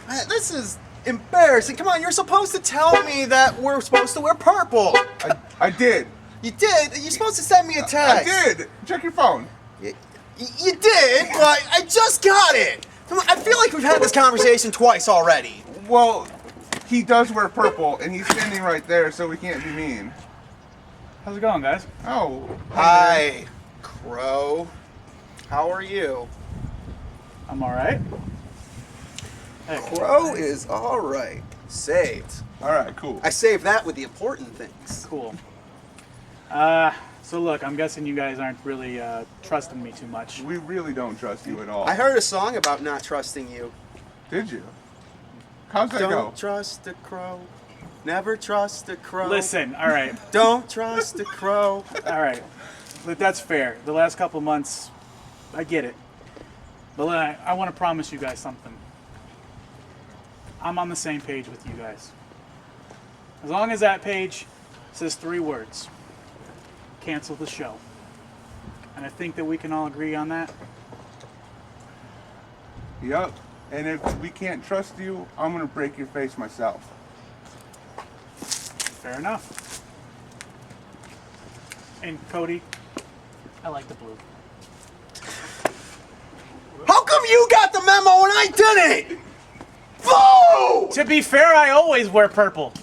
Man, this is embarrassing. Come on, you're supposed to tell me that we're supposed to wear purple. I did. You did? You're supposed to send me a text. I did. Check your phone. You did, but I just got it. Come on, I feel like we've had this conversation twice already. Well, he does wear purple, and he's standing right there, so we can't be mean. How's it going, guys? Oh. Hi, Crow. How are you? I'm all right. Hey. Crow is all right. Saved. All right, cool. I saved that with the important things. Cool. So look, I'm guessing you guys aren't really trusting me too much. We really don't trust you at all. I heard a song about not trusting you. Did you? How's that go? Don't trust a crow. Never trust a crow. Listen, all right. Don't trust a crow. All right. Look, that's fair. The last couple months, I get it. But I want to promise you guys something. I'm on the same page with you guys. As long as that page says 3 words. Cancel the show. And I think that we can all agree on that. Yup. And if we can't trust you, I'm going to break your face myself. Fair enough. And Cody, I like the blue. How come you got the memo and I didn't? Boo! To be fair, I always wear purple.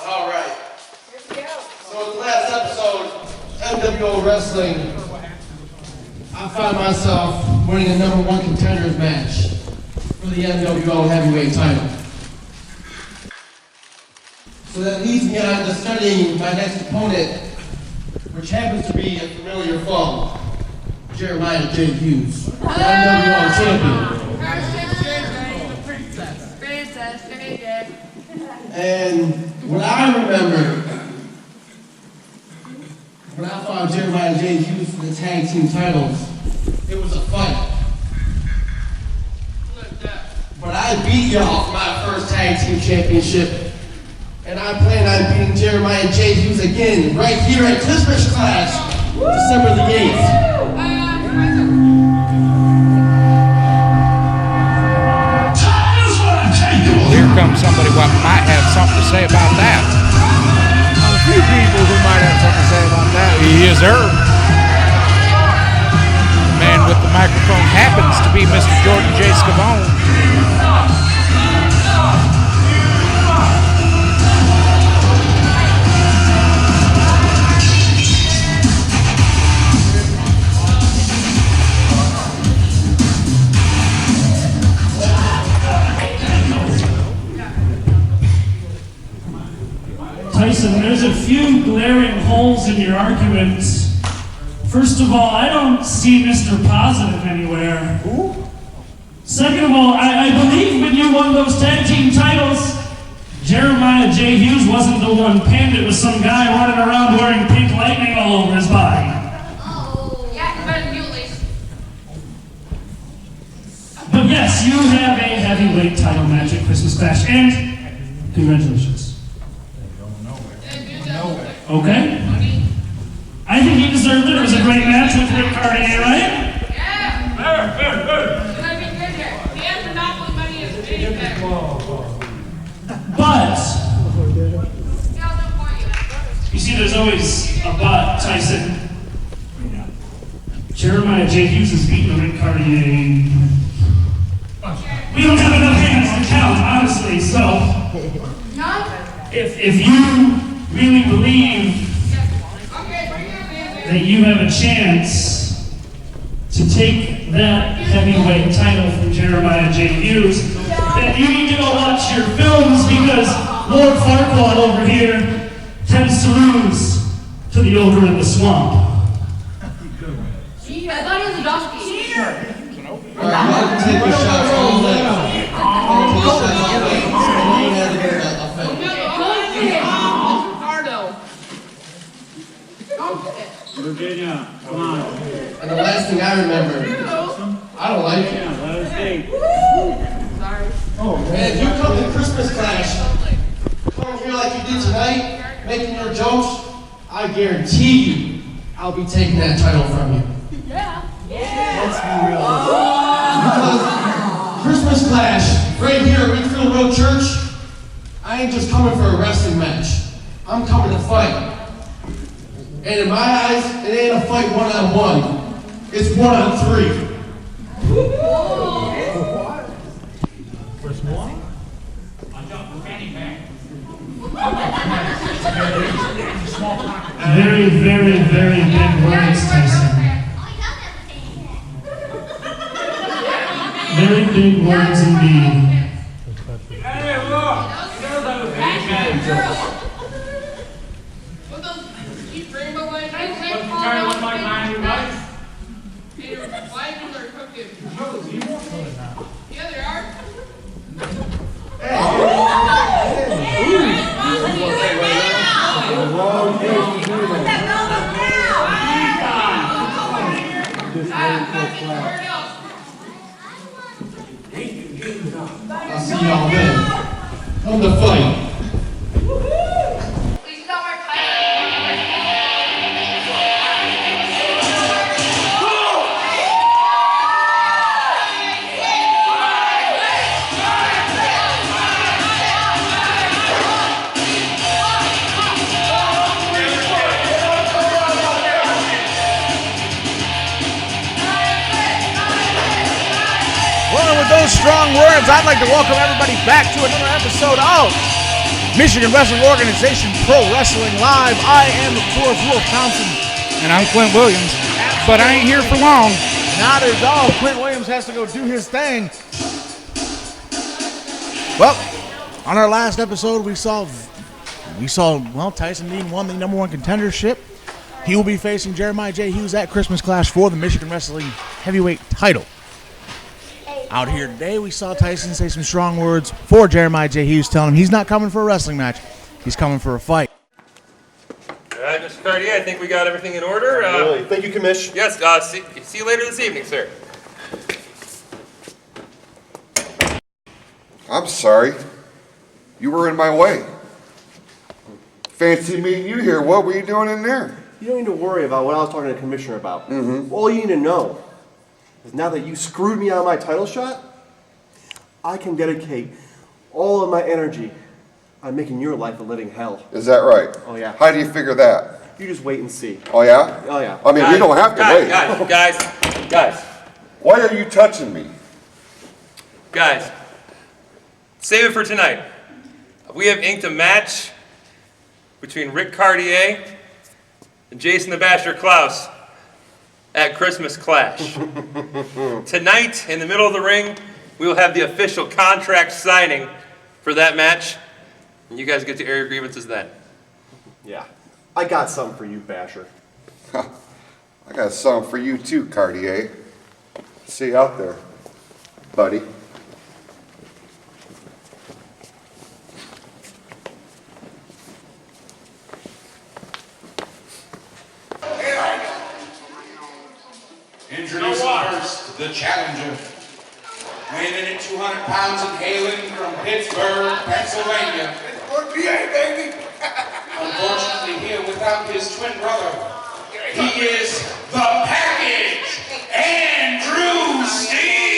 All right. So in the last episode, MWO Wrestling, I found myself winning a #1 contenders match for the MWO Heavyweight title. So that leads me on to studying my next opponent, which happens to be a familiar foe, Jeremiah J. Hughes, the MWO Champion. And what I remember, when I fought Jeremiah J. Hughes for the tag team titles, it was a fight. But I beat y'all for my first tag team championship. And I plan on beating Jeremiah J. Hughes again right here at Christmas Clash, December the 8th. Here comes somebody who might have something to say about that. A few people who might have something to say about that. Yes, sir. The man with the microphone happens to be Mr. Jordan J. Scavone. Tyson, there's a few glaring holes in your arguments. First of all, I don't see Mr. Positive anywhere. Second of all, I believe when you won those tag team titles, Jeremiah J. Hughes wasn't the one pinned, it was some guy running around wearing pink lightning all over his body. Oh, yeah, you better do at least. But yes, you have a heavyweight title match at Christmas Clash, and congratulations. Okay? I think he deserved it. It was a great match with Ric Caurdiea, right? Yeah. It's gonna be good here. He has monopoly money as a big back. But Yeah, I'll do it for you. you see, there's always a but, Tyson. Jeremiah J. Hughes is beating Ric Caurdiea. We don't have enough hands to count, honestly, so None? if you really believe Okay, bring it in. that you have a chance to take that heavyweight title from Jeremiah J. Hughes, then you need to go watch your films because Lord Farquaad over here tends to lose to the ogre in the swamp. I thought he was a donkey. All right, I'm going to take the shots all leg. Take the shots all leg. You had to do that, I'll fend. Virginia, come on. And the last thing I remember, I don't like it. Yeah, let us see. And if you come to Christmas Clash, come here like you did tonight, making your jokes, I guarantee you, I'll be taking that title from you. Yeah. Because Christmas Clash, right here at Whitfield Road Church, I ain't just coming for a wrestling match. I'm coming to fight. And in my eyes, it ain't a fight one-on-one. It's 1-on-3. Very, very, very big words, Tyson. Very big words indeed. Hey, look! With those cheap rainbow lights, I What's can't the fall guy down. look like behind you, guys? Either flagging or cooking. Yeah, they are. I'll see y'all then. Come to fight. Please got my title. Well, and with those strong words, I'd like to welcome everybody back to another episode of Michigan Wrestling Organization Pro Wrestling Live. I am, of course, Wolf Thompson. And I'm Clint Williams, but I ain't here for long. Not at all. Quint Williams has to go do his thing. Well, on our last episode, we saw Tyson Dean won the number one contendership. He will be facing Jeremiah J. Hughes at Christmas Clash for the Michigan Wrestling Heavyweight title. Out here today, we saw Tyson say some strong words for Jeremiah J. Hughes, telling him he's not coming for a wrestling match. He's coming for a fight. All right, Mr. Caurdiea, I think we got everything in order. Really? Thank you, Commish. Yes, see you later this evening, sir. I'm sorry. You were in my way. Fancy meeting you here. What were you doing in there? You don't need to worry about what I was talking to the commissioner about. All you need to know is now that you screwed me out of my title shot, I can dedicate all of my energy on making your life a living hell. Is that right? Oh, yeah. How do you figure that? You just wait and see. Oh, yeah? Oh, yeah. I mean, we don't have to wait. Guys, Why are you touching me? guys, save it for tonight. We have inked a match between Ric Caurdiea and Jason the Basher Clouse at Christmas Clash. Tonight, in the middle of the ring, we will have the official contract signing for that match, and you guys get to air your grievances then. Yeah. I got something for you, Basher. I got something for you too, Caurdiea. See you out there, buddy. the challenger. Weighing in at 200 pounds and hailing from Pittsburgh, Pennsylvania. Pittsburgh, PA, baby! Unfortunately, here without his twin brother, he is the package, Andrew Steele!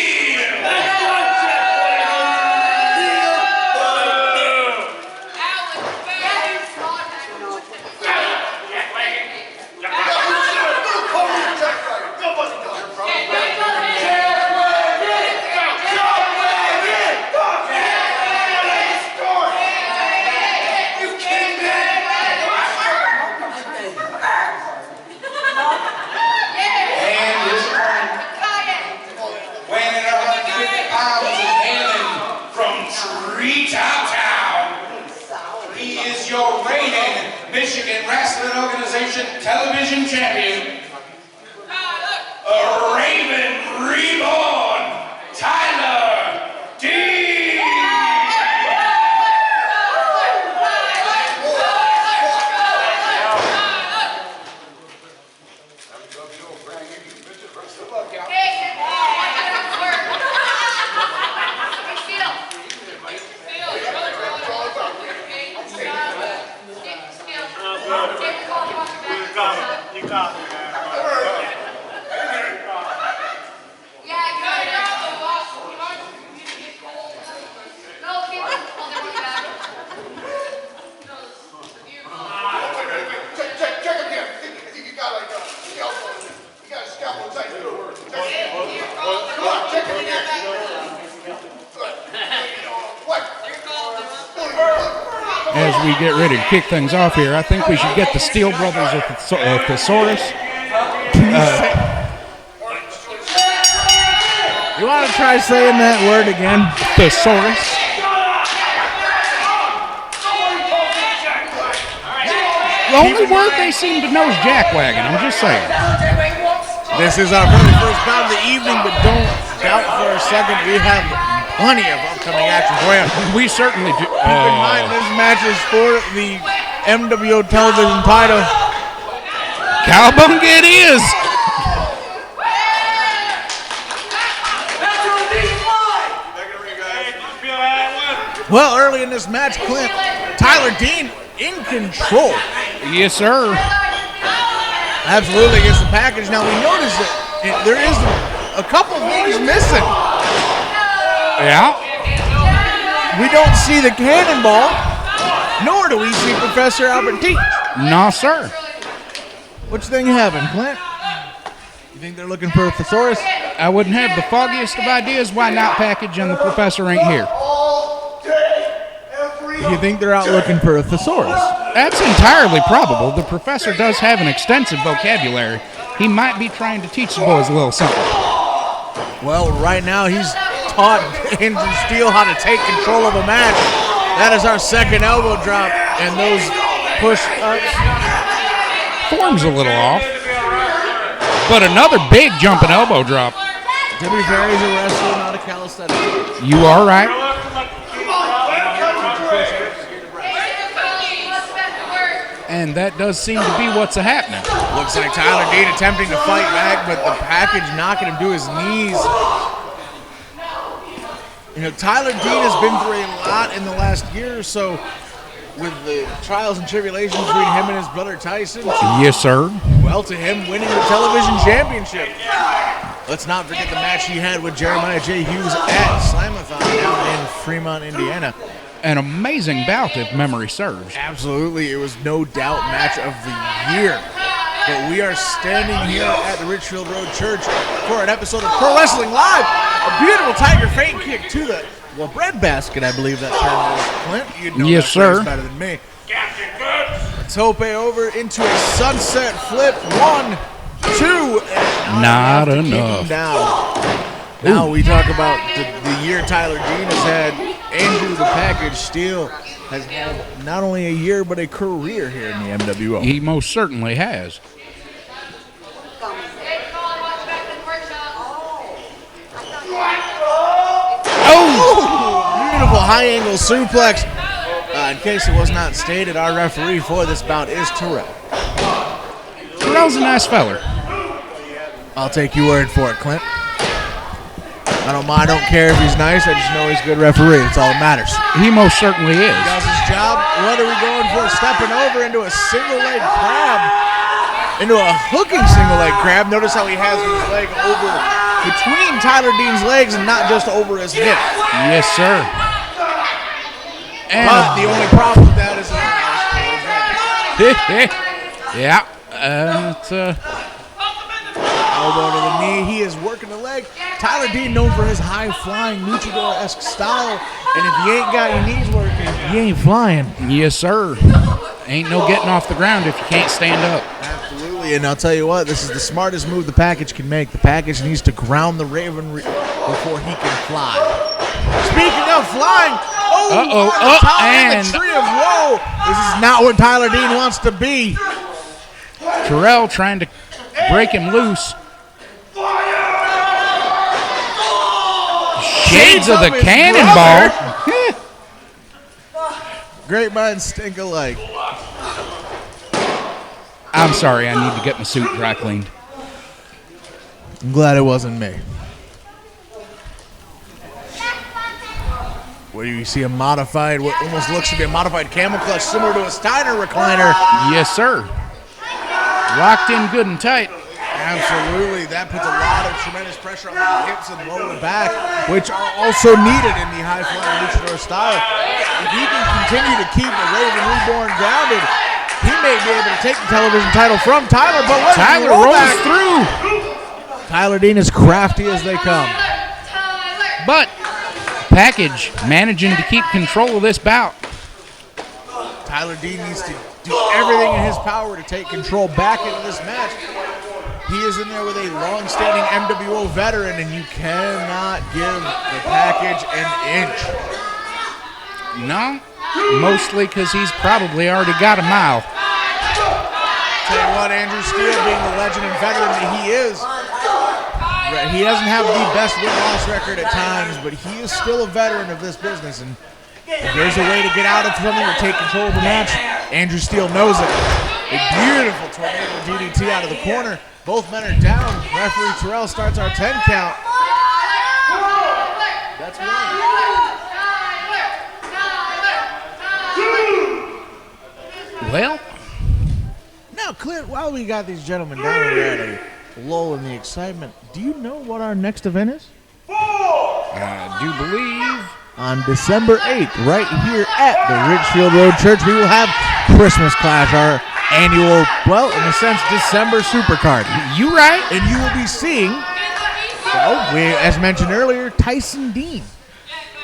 Michigan Wrestling Organization television champion, a Raven Reborn, Tyler Dean! As we get ready to kick things off here, I think we should get the Steele brothers of Thesaurus. You want to try saying that word again? Thesaurus. The only word they seem to know is jackwagon, I'm just saying. This is our very first bout of the evening, but don't doubt for a second we have plenty of upcoming action for you. We certainly do. Keep in mind this match is for the MWO television title. Cowabunga it is! Well, early in this match, Clint, Tyler Dean in control. Yes, sir. Absolutely against the package. Now, we notice that there is a couple things missing. Yeah. We don't see the cannonball, nor do we see Professor Albert teach. No, sir. Which thing you having, Clint? You think they're looking for a thesaurus? I wouldn't have the foggiest of ideas why not package and the professor ain't here. You think they're out looking for a thesaurus? That's entirely probable. The professor does have an extensive vocabulary. He might be trying to teach the boys a little something. Well, right now he's taught Andrew Steele how to take control of a match. That is our second elbow drop, and those push-ups. Form's a little off. But another big jumping elbow drop. To be fair, he's a wrestler, not a calisthenics. You are right. And that does seem to be what's happening. Looks like Tyler Dean attempting to fight back, but the package knocking him to his knees. You know, Tyler Dean has been through a lot in the last year or so with the trials and tribulations between him and his brother Tyson. Yes, sir. Well, to him winning the television championship. Let's not forget the match he had with Jeremiah J. Hughes at Slamathon down in Fremont, Indiana. An amazing bout, if memory serves. Absolutely. It was no doubt match of the year. But we are standing here at the Richfield Road Church for an episode of Pro Wrestling Live. A beautiful Tiger feint kick to the breadbasket, I believe that term is. Clint, you'd know yes, that sir. better than me. Tope over into a sunset flip. 1, 2, and not enough. enough. Keep him down. Now we talk about the year Tyler Dean has had. Andrew the Package Steele has had not only a year but a career here in the MWO. He most certainly has. Oh! Beautiful high angle suplex. In case it was not stated, our referee for this bout is Terrell. Terrell's a nice feller. I'll take your word for it, Clint. I don't care if he's nice. I just know he's a good referee. That's all that matters. He most certainly is. He does his job. What are we going for? Stepping over into a single leg crab. Into a hooking single leg crab. Notice how he has his leg over between Tyler Dean's legs and not just over his hip. Yes, sir. And but the only problem with that is yeah. It's elbow to the knee. He is working the leg. Tyler Dean known for his high-flying luchador-esque style. And if you ain't got your knees working, you ain't flying. Yes, sir. Ain't no getting off the ground if you can't stand up. Absolutely. And I'll tell you what, this is the smartest move the package can make. The package needs to ground the Raven before he can fly. Speaking of flying, and the tree of woe. This is not what Tyler Dean wants to be. Terrell trying to break him loose. Shades of the cannonball. Great minds stink alike. I'm sorry, I need to get my suit dry cleaned. I'm glad it wasn't me. Where you see a modified, what almost looks to be a modified camel clutch, similar to a Steiner recliner. Yes, sir. Locked in good and tight. Absolutely. That puts a lot of tremendous pressure on the hips and lower back, which are also needed in the high-flying luchador style. If he can continue to keep the Raven Reborn grounded, he may be able to take the television title from Tyler, but what Tyler rolls through. Tyler Dean is crafty as they come. But package managing to keep control of this bout. Tyler Dean needs to do everything in his power to take control back into this match. He is in there with a long-standing MWO veteran, and you cannot give the package an inch. No, mostly because he's probably already got a mile. Tell you what, Andrew Steele, being the legend and veteran that he is, he doesn't have the best win-loss record at times, but he is still a veteran of this business, and if there's a way to get out of something or take control of the match, Andrew Steele knows it. A beautiful tornado DDT out of the corner. Both men are down. Referee Terrell starts our 10 count. That's one. Well, now, Clint, while we got these gentlemen down, we're at a lull in the excitement. Do you know what our next event is? I do believe on December 8th, right here at the Ridgefield Road Church, we will have Christmas Clash, our annual, well, in a sense, December supercard. You right. And you will be seeing, well, as mentioned earlier, Tyson Dean.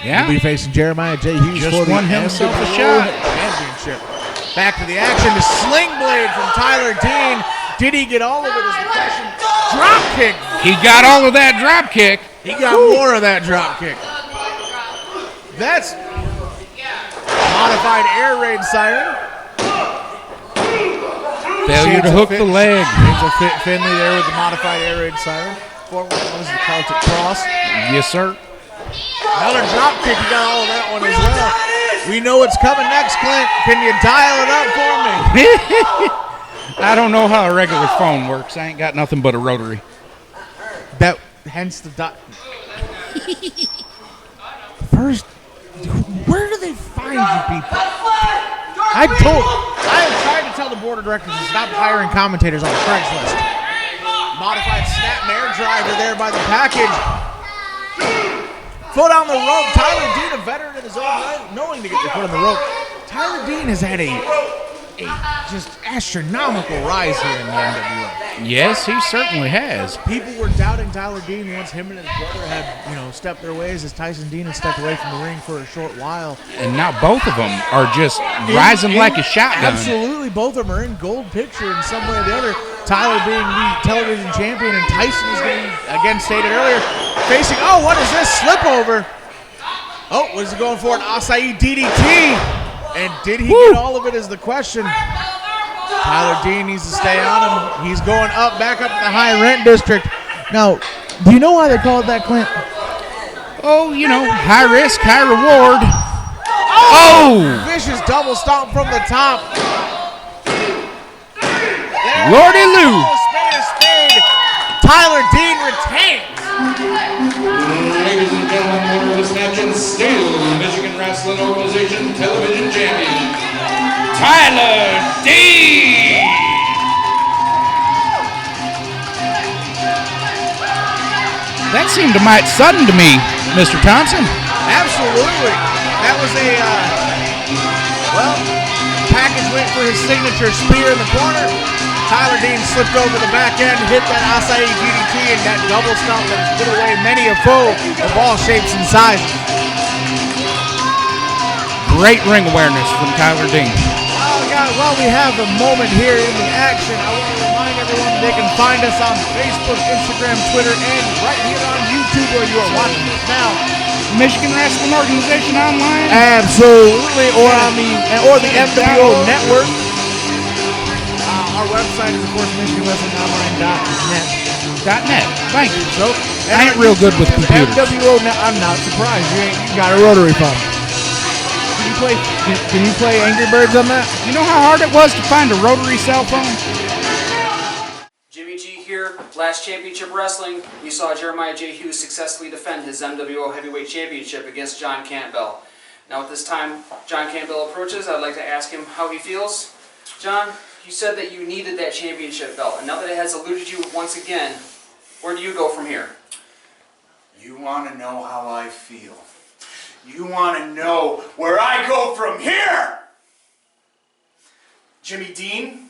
Yeah. He'll be facing Jeremiah J. Hughes Just for the won himself a MWO shot. Championship. Back to the action. The sling blade from Tyler Dean. Did he get all of it is the question. Drop kick. He got all of that drop kick. He got more of that drop kick. That's modified air raid siren. Failure to hook the leg. It's a Finley there with the modified air raid siren. Forward was the Celtic cross. Yes, sir. Another drop kick. You got all of that one as well. We know what's coming next, Clint. Can you dial it up for me? I don't know how a regular phone works. I ain't got nothing but a rotary. That, hence the First, where do they find you people? I have tried to tell the board of directors to stop hiring commentators on Craigslist. Modified snap mare driver there by the package. Foot on the rope. Tyler Dean, a veteran in his own right, knowing to get your foot on the rope. Tyler Dean has had a just astronomical rise here in the MWO. Yes, he certainly has. People were doubting Tyler Dean once him and his brother had, stepped their ways as Tyson Dean had stepped away from the ring for a short while. And now both of them are just rising like a shotgun. Absolutely, both of them are in gold picture in some way or the other. Tyler being the television champion, and Tyson is going to, again stated earlier, facing, what is this? Slip over. Oh, what is he going for? An acai DDT. And did he get all of it is the question. Tyler Dean needs to stay on him. He's going back up in the high rent district. Now, do you know why they call it that, Clint? Oh, high risk, high reward. Oh! Vicious double stomp from the top. Lordy Lou. Spade. Tyler Dean retains. this match and still Michigan Wrestling Organization television champion, Tyler D. That seemed a mite sudden to me, Mr. Thompson. Absolutely. That was a, package went for his signature spear in the corner. Tyler Dean slipped over the back end, hit that acai DDT, and that double stomp that has put away many a foe of all shapes and sizes. Great ring awareness from Tyler Dean. Oh, God, while we have a moment here in the action, I want to remind everyone they can find us on Facebook, Instagram, Twitter, and right here on YouTube where you are watching this now. Michigan Wrestling Organization online. Absolutely, or on the MWO Network. Our website is, of course, MichiganWrestlingOnline.net. Thank you. So, I ain't real good with computers. MWO, I'm not surprised. You got a rotary phone. Can you play Angry Birds on that? You know how hard it was to find a rotary cell phone? Jimmy G here, last Championship Wrestling. We saw Jeremiah J. Hughes successfully defend his MWO Heavyweight Championship against John Campbell. Now at this time John Campbell approaches, I'd like to ask him how he feels. John, you said that you needed that championship belt, and now that it has eluded you once again, where do you go from here? You want to know how I feel? You want to know where I go from here? Jimmy Dean,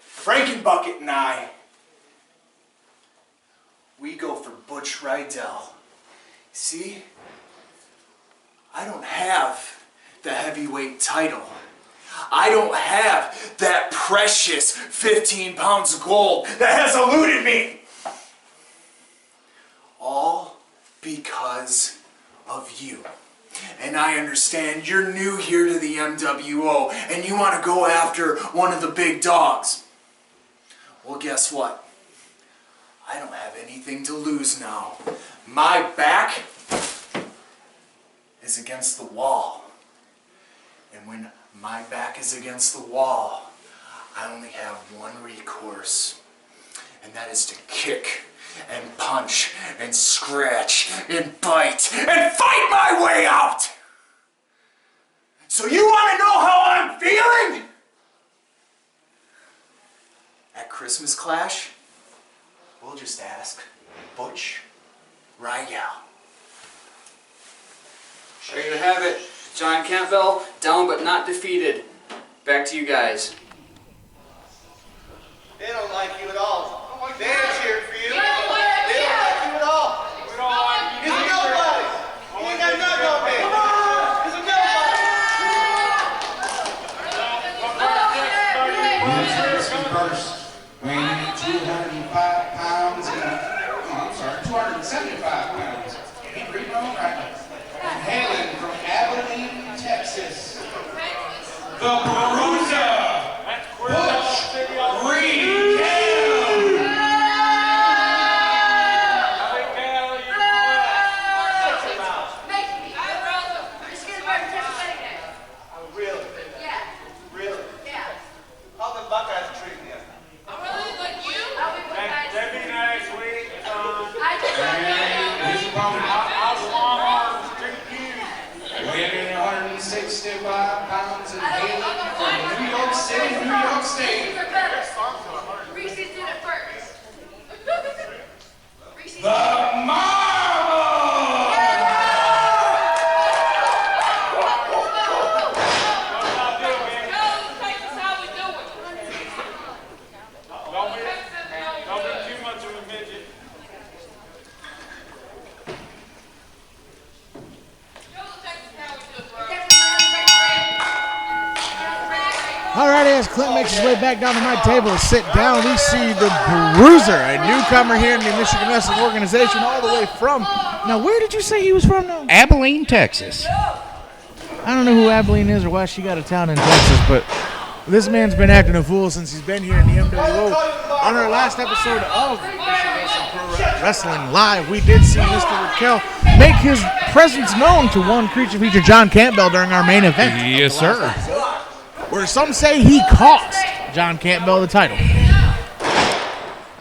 Frankenbucket and I, we go for Butch Rydell. See, I don't have the heavyweight title. I don't have that precious 15 pounds of gold that has eluded me. All because of you. And I understand you're new here to the MWO and you want to go after one of the big dogs. Well, guess what? I don't have anything to lose now. My back is against the wall. And when my back is against the wall, I only have one recourse. And that is to kick and punch and scratch and bite and fight my way out. So you want to know how I'm feeling? At Christmas Clash, we'll just ask Butch Rydell. There you have it. John Campbell, down but not defeated. Back to you guys. They don't like you at all. They ain't cheering for you. They don't like you at all. We don't like you. He's a nobody. He ain't got nothing on me. He's a nobody. First, weighing 205 pounds and, 275 pounds. He pretty well right. Hailing from Abilene, Texas, the Bruiser, Butch Reed. Weighing 165 pounds and hailing from New York City, New York State. Reese's did it first. The Marvel! Don't be too much of a midget. Alrighty, as Clint makes his way back down to my table to sit down, we see the Bruiser, a newcomer here in the Michigan Wrestling Organization, all the way from. Now, where did you say he was from now? Abilene, Texas. I don't know who Abilene is or why she got a town in Texas, but this man's been acting a fool since he's been here in the MWO. On our last episode of Michigan Wrestling Live, we did see Mr. Raquel make his presence known to one creature feature, John Campbell, during our main event. Yes, sir. Where some say he cost John Campbell the title.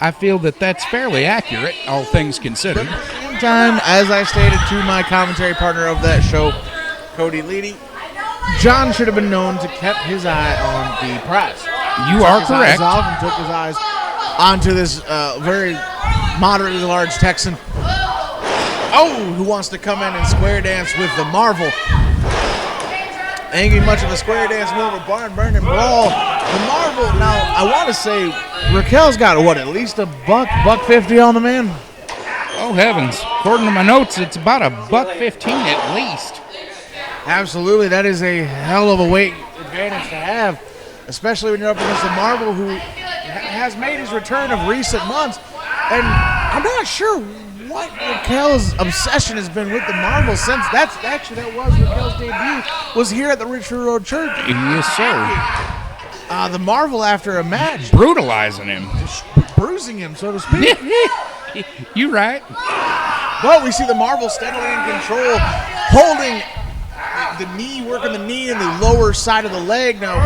I feel that that's fairly accurate, all things considered. But time, as I stated to my commentary partner of that show, Cody Leedy, John should have been known to keep his eye on the prize. You are correct. Off and took his eyes onto this very moderately large Texan. Oh, who wants to come in and square dance with the Marvel. Ain't gonna be much of a square dance move, a barn burning brawl. The Marvel, now I want to say Raquel's got what, at least $150 on the man? Oh heavens. According to my notes, it's about $115 at least. Absolutely, that is a hell of a weight advantage to have, especially when you're up against the Marvel, who has made his return of recent months. And I'm not sure what Raquel's obsession has been with the Marvel since that was Raquel's debut, was here at the Richmond Road Church. Yes, sir. The Marvel, after a match, brutalizing him, bruising him, so to speak. You right. But we see the Marvel steadily in control, holding the knee, working the knee and the lower side of the leg. Now,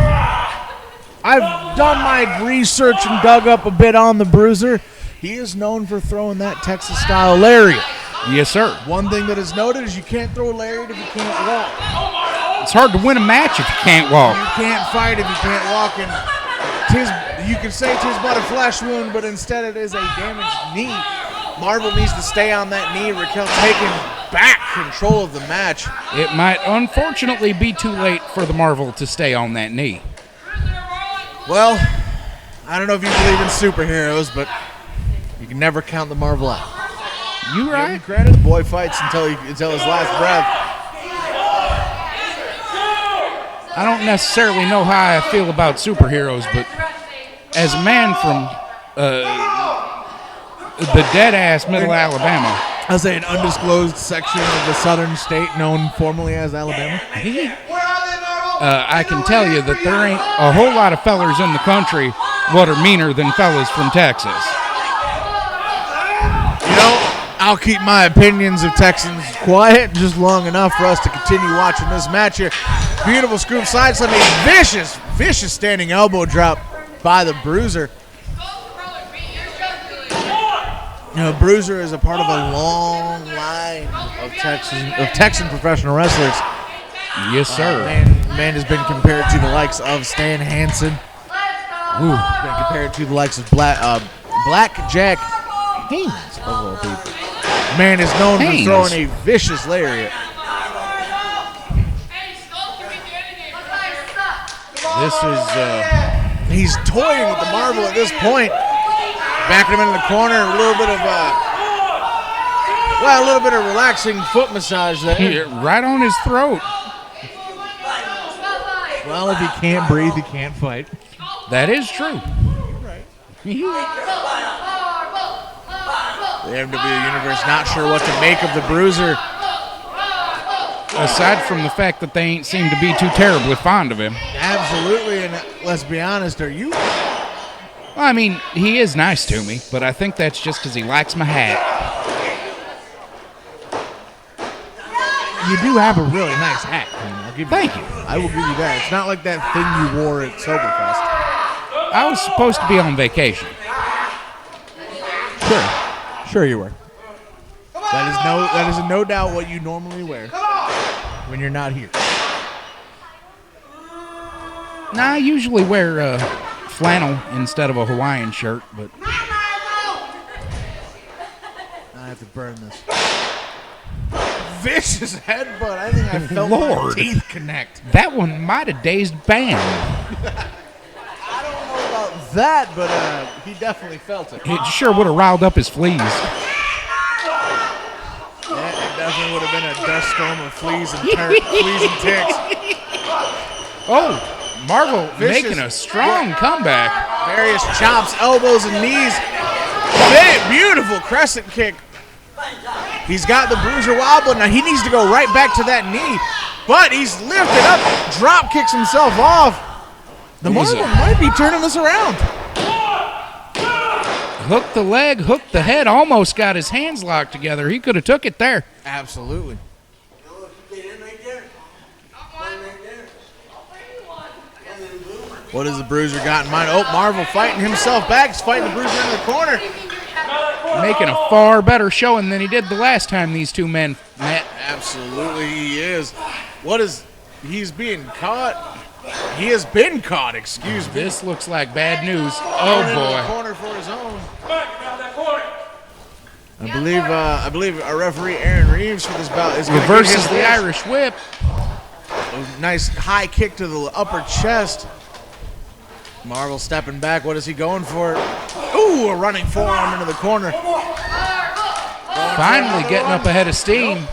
I've done my research and dug up a bit on the Bruiser. He is known for throwing that Texas-style lariat. Yes, sir. One thing that is noted is you can't throw a lariat if you can't walk. It's hard to win a match if you can't walk. You can't fight if you can't walk. And you could say 'tis but a flesh wound, but instead it is a damaged knee. Marvel needs to stay on that knee. Raquel taking back control of the match. It might unfortunately be too late for the Marvel to stay on that knee. Well, I don't know if you believe in superheroes, but you can never count the Marvel out. You right? Give him credit. The boy fights until his last breath. I don't necessarily know how I feel about superheroes, but as a man from the dead-ass middle Alabama. I say an undisclosed section of the southern state known formerly as Alabama. I can tell you that there ain't a whole lot of fellers in the country what are meaner than fellas from Texas. You know, I'll keep my opinions of Texans quiet just long enough for us to continue watching this match here. Beautiful scoop side slam, a vicious standing elbow drop by the Bruiser. You know, Bruiser is a part of a long line of Texan professional wrestlers. Yes, sir. Man has been compared to the likes of Stan Hansen. Been compared to the likes of Black Jack Haynes, of all people. Man is known for throwing a vicious lariat. This is he's toying with the Marvel at this point. Backing him into the corner, a little bit of relaxing foot massage there. Right on his throat. Well, if he can't breathe, he can't fight. That is true. Right. The MWO Universe not sure what to make of the Bruiser. Aside from the fact that they ain't seem to be too terribly fond of him. Absolutely, and let's be honest, are you? Well, I mean, he is nice to me, but I think that's just because he likes my hat. You do have a really nice hat. Thank you. I will give you that. It's not like that thing you wore at Soberfest. I was supposed to be on vacation. Sure you were. That is no doubt what you normally wear when you're not here. Nah, I usually wear flannel instead of a Hawaiian shirt, but I have to burn this. Vicious headbutt. I think I felt my teeth connect. That one might have dazed Bam. I don't know about that, but he definitely felt it. It sure would have riled up his fleas. Yeah, it definitely would have been a dust storm of fleas and ticks. Oh, Marvel making a strong comeback. Various chops, elbows, and knees. Beautiful crescent kick. He's got the Bruiser wobbling. Now he needs to go right back to that knee. But he's lifted up, drop kicks himself off. The Marvel might be turning this around. Hooked the leg, hooked the head, almost got his hands locked together. He could have took it there. Absolutely. What has the Bruiser got in mind? Oh, Marvel fighting himself back. He's fighting the Bruiser into the corner. making a far better showing than he did the last time these two men met. Absolutely he is. He's being caught? He has been caught, excuse me. This looks like bad news. Oh, boy. Corner for his own. I believe our referee Aaron Reeves for this bout is reverses the Irish whip. A nice high kick to the upper chest. Marvel stepping back. What is he going for? Ooh, a running forearm into the corner. Finally getting up ahead of steam.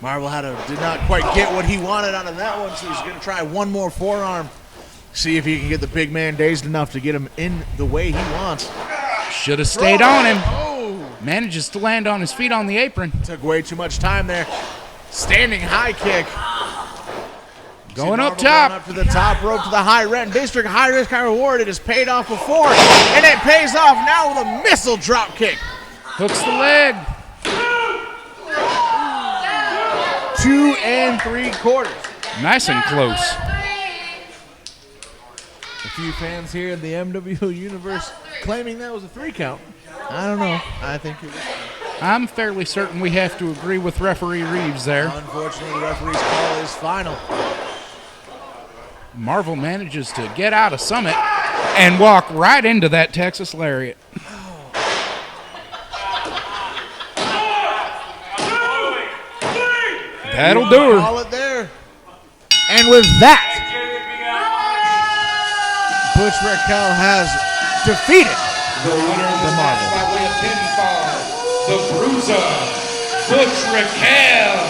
Marvel did not quite get what he wanted out of that one, so he's going to try one more forearm. See if he can get the big man dazed enough to get him in the way he wants. Should have stayed on him. Manages to land on his feet on the apron. Took way too much time there. Standing high kick. Going up top. Going up to the top rope to the high rent district. High risk, high reward. It has paid off before, and it pays off now with a missile drop kick. Hooks the leg. 2 3/4. Nice and close. A few fans here in the MWO universe claiming that was a 3 count. I don't know. I think it was. I'm fairly certain we have to agree with referee Reeves there. Unfortunately, the referee's call is final. Marvel manages to get out of Summit and walk right into that Texas Lariat. That'll do her. Call it there. And with that, Butch Raquel has defeated the Marvel. By way of pinfall, the Bruiser, Butch Raquel.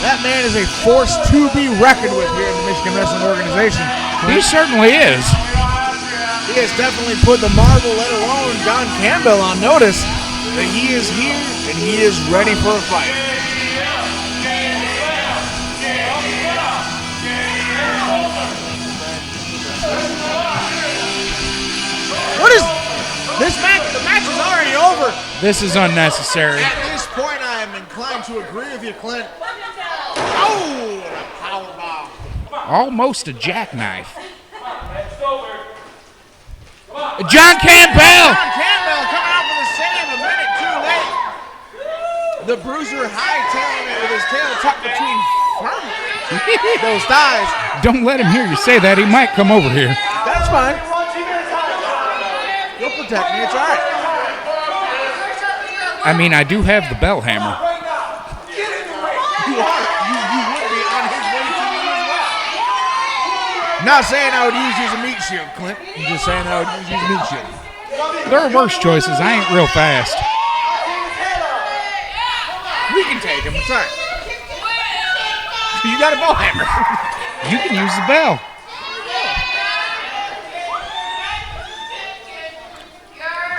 That man is a force to be reckoned with here in the Michigan Wrestling Organization. He certainly is. He has definitely put the Marvel, let alone John Campbell, on notice that he is here and he is ready for a fight. What is this match? The match is already over. This is unnecessary. At this point, I am inclined to agree with you, Clint. Oh, and a powerbomb. Almost a jackknife. John Campbell! John Campbell coming out for the save a minute too late. The Bruiser hightailing it with his tail tucked between those thighs. Don't let him hear you say that. He might come over here. That's fine. You'll protect me. It's all right. I mean, I do have the bell hammer. You would be on his way to you as well. Not saying I would use you as a meat shield, Clint. I'm just saying I would use you as a meat shield. There are worse choices. I ain't real fast. We can take him. It's all right. You got a bell hammer. You can use the bell.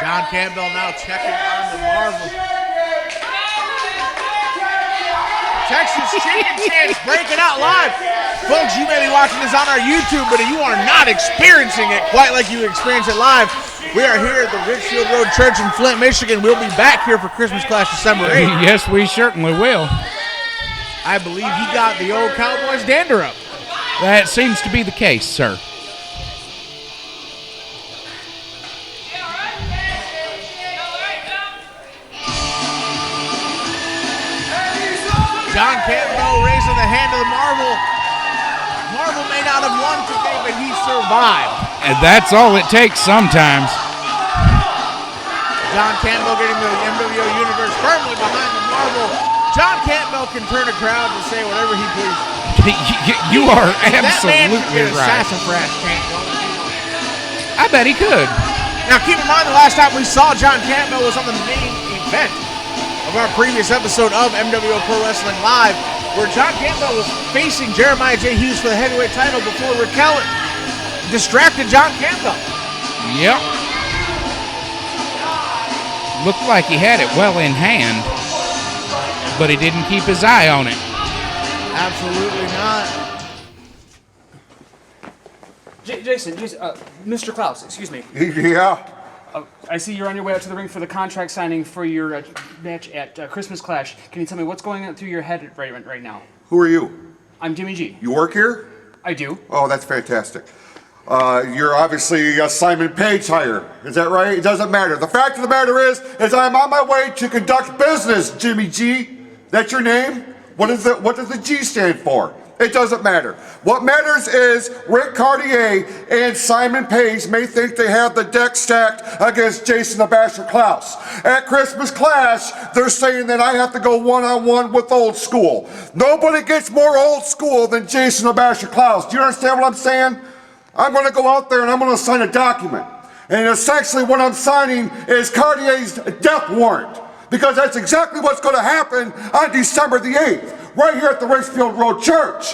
John Campbell now checking on the Marvel. Texas Chicken Chance breaking out live. Folks, you may be watching this on our YouTube, but you are not experiencing it quite like you experience it live. We are here at the Richfield Road Church in Flint, Michigan. We'll be back here for Christmas Clash December 8th. Yes, we certainly will. I believe he got the old Cowboys dander up. That seems to be the case, sir. John Campbell raising the hand of the Marvel. Marvel may not have won today, but he survived. And that's all it takes sometimes. John Campbell getting the MWO Universe firmly behind the Marvel. John Campbell can turn a crowd to say whatever he pleases. You are absolutely that man could get right. sassafras chant going. I bet he could. Now keep in mind the last time we saw John Campbell was on the main event of our previous episode of MWO Pro Wrestling Live, where John Campbell was facing Jeremiah J. Hughes for the heavyweight title before Raquel distracted John Campbell. Yep. Looked like he had it well in hand, but he didn't keep his eye on it. Absolutely not. Jason, Mr. Clouse, excuse me. Yeah. I see you're on your way out to the ring for the contract signing for your match at Christmas Clash. Can you tell me what's going on through your head right now? Who are you? I'm Jimmy G. You work here? I do. Oh, that's fantastic. You're obviously a Simon Page hire. Is that right? It doesn't matter. The fact of the matter is I'm on my way to conduct business, Jimmy G. That's your name? What does the G stand for? It doesn't matter. What matters is Ric Caurdiea and Simon Page may think they have the deck stacked against Jason the Basher Clouse. At Christmas Clash, they're saying that I have to go one-on-one with old school. Nobody gets more old school than Jason the Basher Clouse. Do you understand what I'm saying? I'm going to go out there and I'm going to sign a document. And essentially what I'm signing is Caurdiea's death warrant. Because that's exactly what's going to happen on December the 8th, right here at the Richfield Road Church.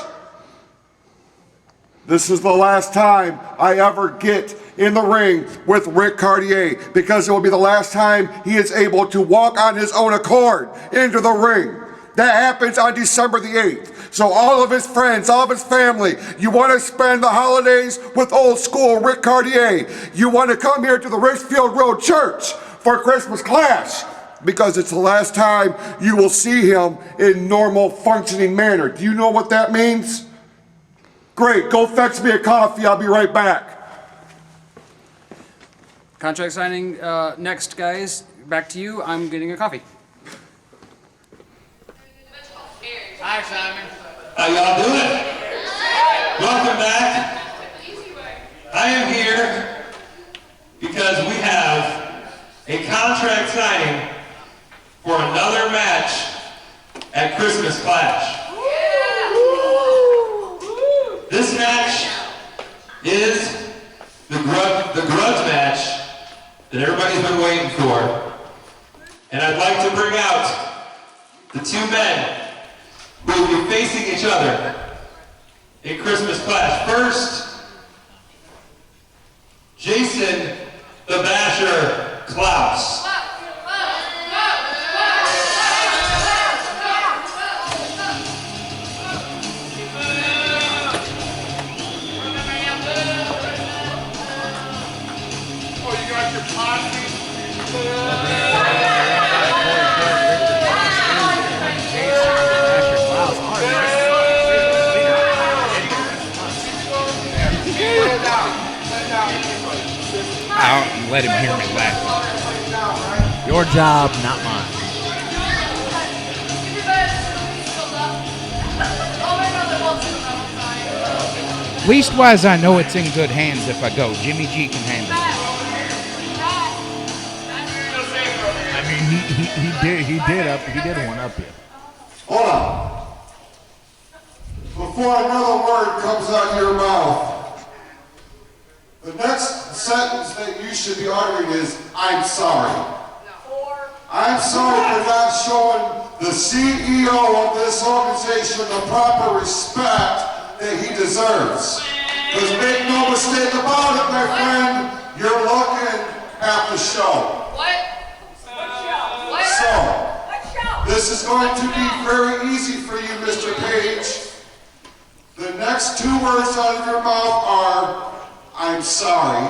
This is the last time I ever get in the ring with Ric Caurdiea, because it will be the last time he is able to walk on his own accord into the ring. That happens on December the 8th. So all of his friends, all of his family, you want to spend the holidays with old school Ric Caurdiea. You want to come here to the Richfield Road Church for Christmas Clash, because it's the last time you will see him in normal functioning manner. Do you know what that means? Great, go fetch me a coffee, I'll be right back. Contract signing next, guys. Back to you. I'm getting a coffee. Hi, Simon. How y'all doing? Welcome back. I am here because we have a contract signing for another match at Christmas Clash. This match is the grudge match that everybody's been waiting for. And I'd like to bring out the two men who will be facing each other in Christmas Clash. First, Jason the Basher Clouse. I'll let him hear me laugh. Your job, not mine. Leastwise, I know it's in good hands if I go. Jimmy G can handle it. I mean, he did one up here. Hold on. Before another word comes out of your mouth, the next sentence that you should be uttering is, I'm sorry. I'm sorry for not showing the CEO of this organization the proper respect that he deserves. Because make no mistake about it, my friend, you're looking at the show. So, this is going to be very easy for you, Mr. Page. The next two words out of your mouth are, I'm sorry,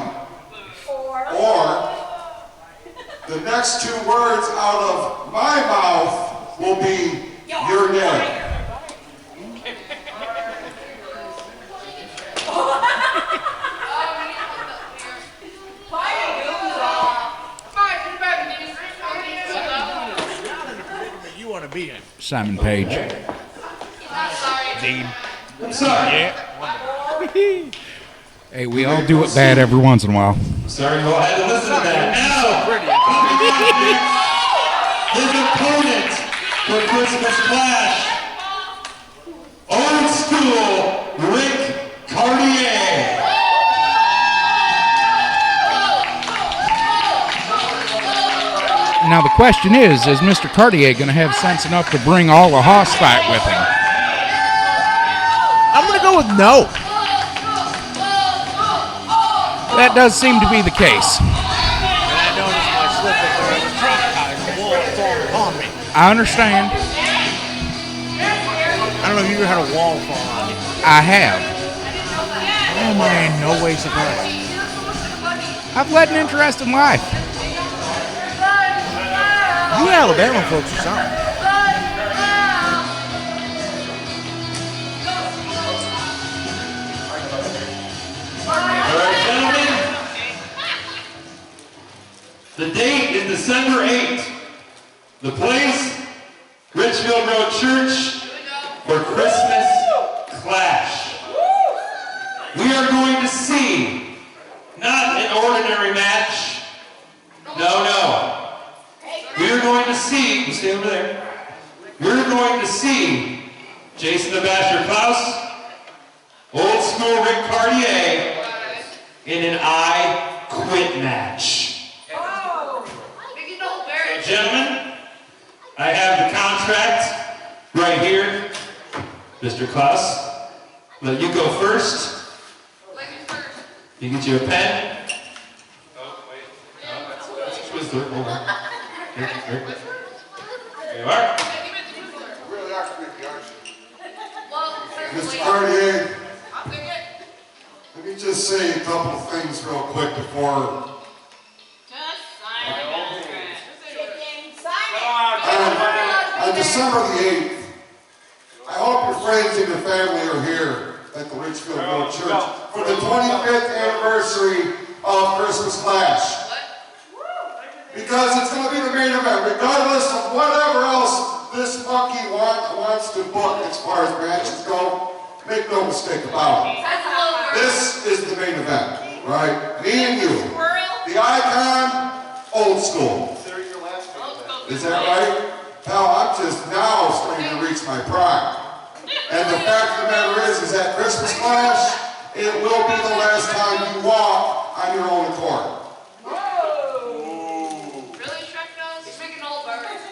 or the next two words out of my mouth will be, your name. You want to be in. Simon Page. Dean. I'm sorry. Yeah. Hey, we all do it bad every once in a while. Sorry, you all had to listen to that. Now, his opponent for Christmas Clash, old school Ric Caurdiea. Now the question is Mr. Caurdiea going to have sense enough to bring all the hoss fight with him? I'm going to go with no. That does seem to be the case. I understand. I don't know if you ever had a wall fall on you. I have. Oh, man, no way surprised. I've led an interesting life. You Alabama folks or something. All right, gentlemen. The date is December 8th. The place, Richfield Road Church for Christmas Clash. We are going to see not an ordinary match. No. We are going to see, you stay over there. We're going to see Jason the Basher Clouse, old school Ric Caurdiea in an I Quit match. So, gentlemen, I have the contract right here. Mr. Clouse, let you go first. You get you a pen. Oh, wait. No, that's a Twizzler. Hold on. Here. There you are. Really are creepy, aren't you? Mr. Caurdiea, let me just say a couple of things real quick before. On December the 8th, I hope your friends and your family are here at the Richfield Road Church for the 25th anniversary of Christmas Clash. Because it's going to be the main event, regardless of whatever else this monkey wants to book as far as matches go. Make no mistake about it. This is the main event, right? Me and you. The icon, old school. Is that right? Pal, I'm just now starting to reach my prime. And the fact of the matter is at Christmas Clash, it will be the last time you walk on your own accord. Really, Shrek knows? He's making old birds.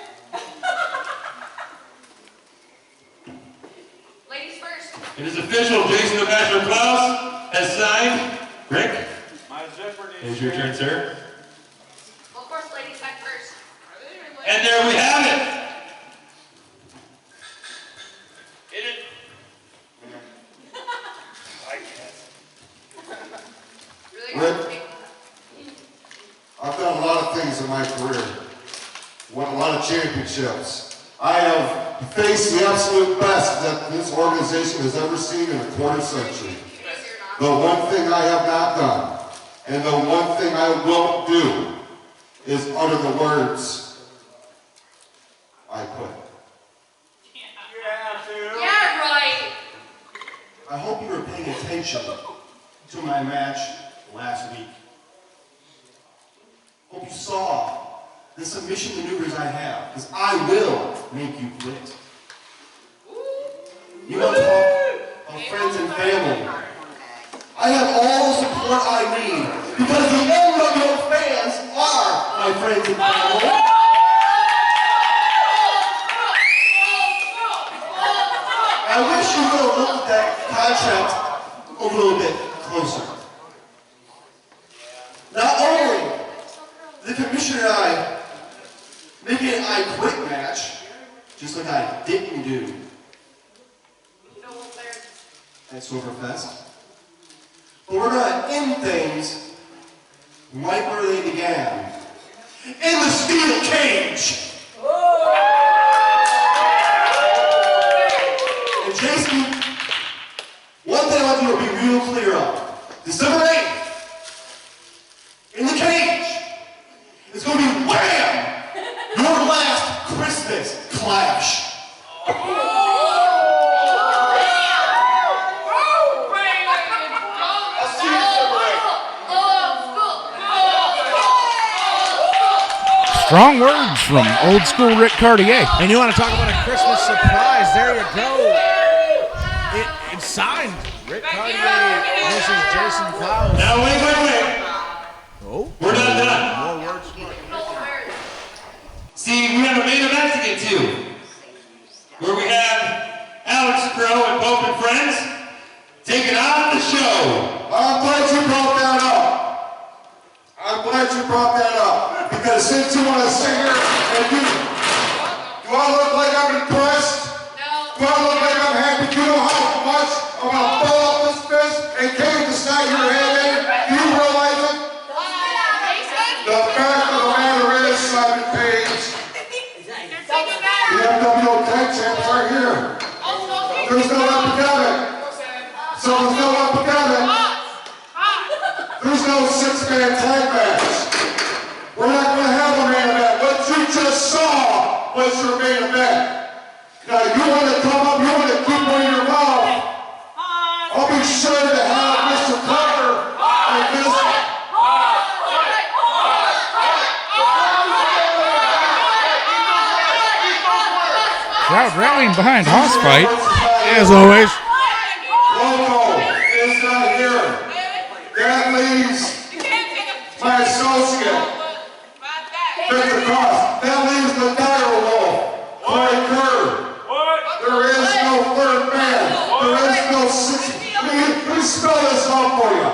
Ladies first. It is official. Jason the Basher Clouse has signed. Rick? It's your turn, sir. Well, of course, ladies back first. And there we have it. Rick, I've done a lot of things in my career. Won a lot of championships. I have faced the absolute best that this organization has ever seen in a quarter century. The one thing I have not done, and the one thing I won't do, is utter the words, I quit. Yeah, right. I hope you were paying attention to my match last week. Hope you saw the submission maneuvers I have, because I will make you quit. You want to talk about friends and family? I have all the support I need, because the MWO fans are my friends and family. I wish you would have looked at that contract a little bit closer. Not only the commissioner and I making an I Quit match, just like I didn't do at Silverfest, but we're going to end things right where they began, in the steel cage. And Jason, one thing I want you to be real clear on. December 8th, in the cage, it's going to be wham! Your last Christmas clash. Strong words from old school Ric Caurdiea. And you want to talk about a Christmas surprise? There you go. It's signed. Ric Caurdiea versus Jason Clouse. Now wait. Oh, we're not done. More words. See, we have a main event to get to, where we have Alex Crow and Pope and Friends taking on the show. I'm glad you brought that up. Because since you want to sit here and do I look like I'm impressed? No. Do I look like I'm happy? Do you know how much I'm going to fall off this fist and cave the side of your head in? Do you realize it? The fact of the matter is, Simon Page, So there's no epidemic. There's no six-man tag match. We're not going to have a main event. What you just saw was your main event. Now, you want to come up, you want to keep one in your mouth. I'll be sure to have Mr. Carter and Mr. Crowd rallying behind Hoss fight. As always. Loco is not here. That leaves my associate, Victor Cross. That leaves the dire wolf, Corey Kerr. There is no third man. There is no sixth. Let me spell this out for you.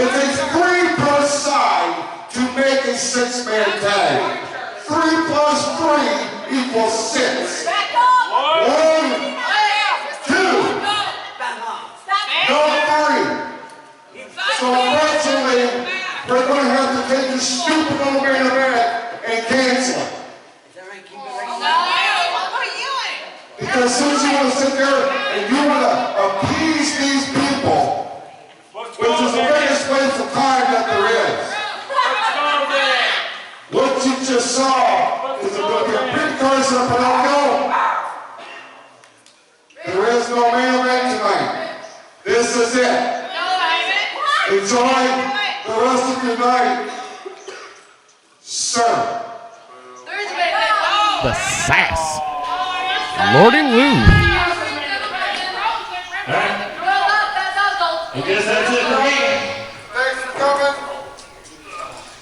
It takes 3 per side to make a six-man tag. 3 plus 3 equals 6. 1, 2. No 3. So unfortunately, we're going to have to take this stupid little main event and cancel it. Because since you want to sit there and you want to appease these people, which is the biggest waste of time that there is. What you just saw is going to be a big curse on Pinocchio. There is no main event tonight. This is it. Enjoy the rest of your night, sir. The sass. Lordy Lou. I guess that's it for me. Thanks for coming.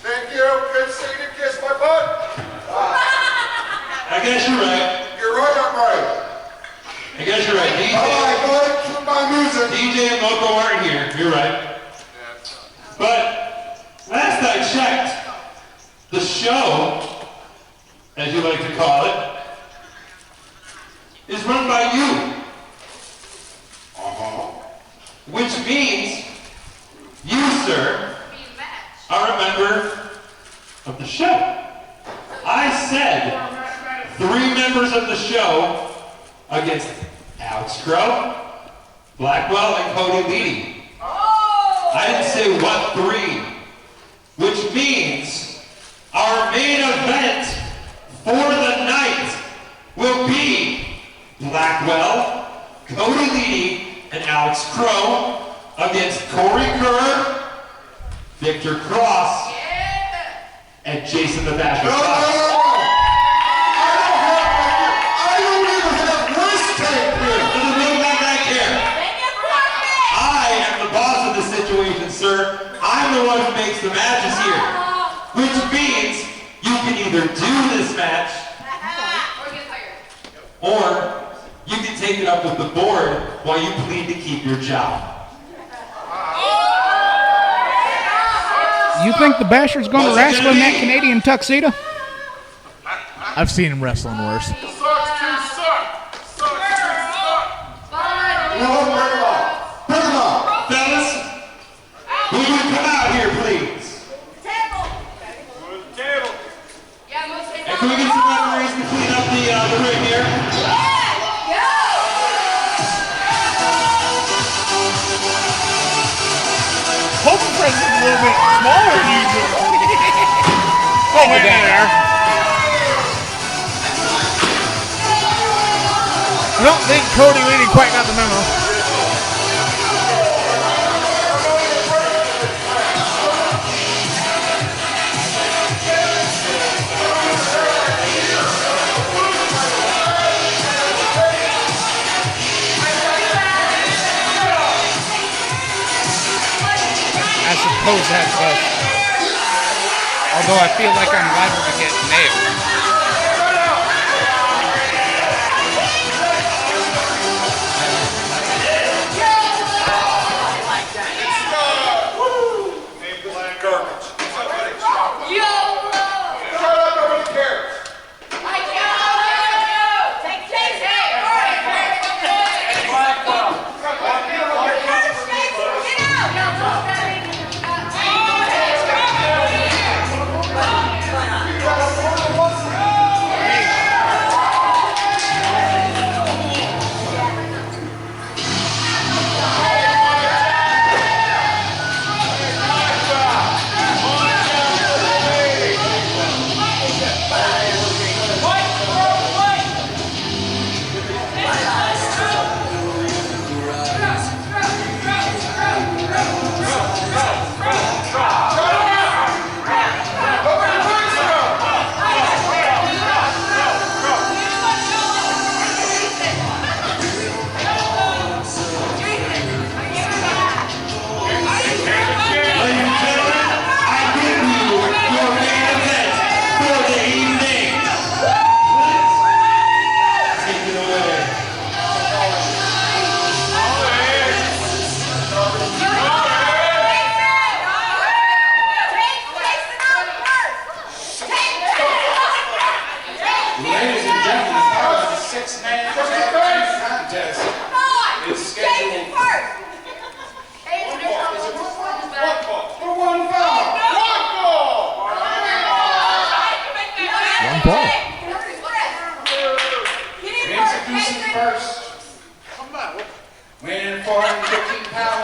Thank you. Good seeing you. Kiss my butt. I guess you're right. You're right, I'm right. I guess you're right. DJ, all right, go ahead, cue my music. DJ and Loco aren't here. You're right. But last I checked, the show, as you like to call it, is run by you. Which means you, sir, are a member of the show. I said 3 members of the show against Alex Crow, Blackwell, and Cody Leedy. I didn't say what 3, which means our main event for the night will be Blackwell, Cody Leedy, and Alex Crow against Corey Kerr, Victor Cross, and Jason the Bastard Clouse. I don't even have wrist tape here. Doesn't look like I care. I am the boss of the situation, sir. I'm the one who makes the matches here. Which means you can either do this match or you can take it up with the board while you plead to keep your job. You think the Basher's going to wrestle in that Canadian tuxedo? I've seen him wrestling worse. Fellas, will you come out here, please? And can we get some referees to clean up the ring here? Hoping for a little bit smaller than usual. Oh, we're there. I don't think Cody Leedy quite got the memo. I suppose that's us. Although I feel like I'm liable to get nailed.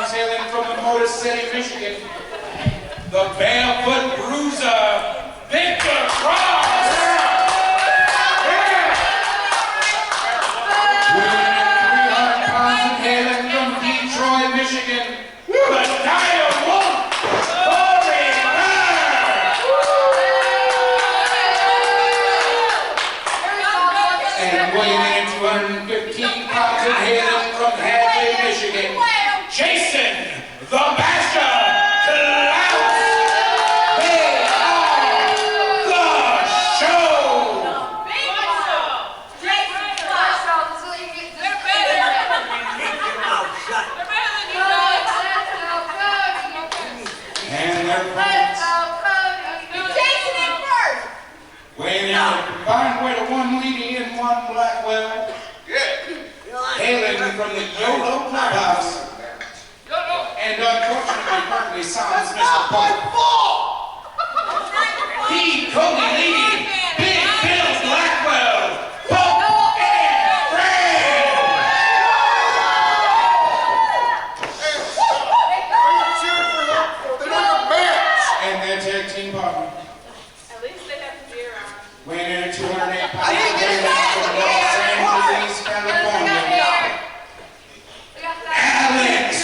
comes hailing from the Motor City, Michigan, the barefoot bruiser, Victor Cross. Weighing in 300 pounds and hailing from Detroit, Michigan, the Dire Wolf, Corey Kerr. And weighing in 215 pounds and hailing from Hadley, Michigan, Jason the Basher Clouse. They are the show. And their opponents, weighing in a combined weight of 1 Leedy and 1 Blackwell, hailing from the YOLO Clubhouse, and unfortunately currently sounds Mr. Punk. The Cody Leedy, Big Bill Blackwell, Punk and Fred. And their tag team partner, At least they have the beer on. weighing in at 208 pounds, from Los Angeles, California, Alex